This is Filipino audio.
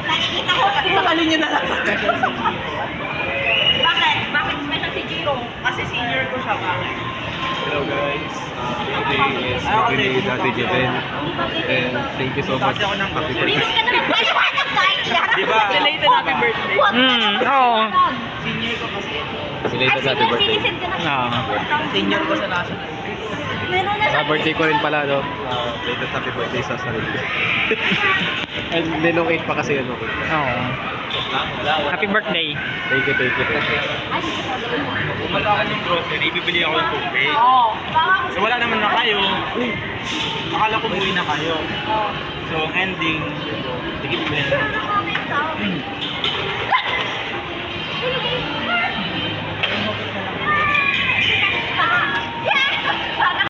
Nakikita ko. Sakalin nyo na lang. Bakit? Bakit special si Giro? Kasi senior ko siya, bakit? Hello guys, today is birthday ni Daddy Javel. And thank you so much. Happy birthday. Bibig ka na magpaliwanag tayo. Diba? Related happy birthday. Oo. Senior ko kasi. Belated happy birthday. Citizen ka na. Senior ko sa national. Meron na Sa birthday ko rin pala, no? Belated happy birthday sa sarili ko. And nilocate pa kasi ano ko. Oo. Happy birthday. Thank you, thank you, thank you. Pumunta ako ng grocery, bibili ako ng tubig. Oo. So wala naman na kayo. Akala ko buhay na kayo. So ang ending, sige bibili na.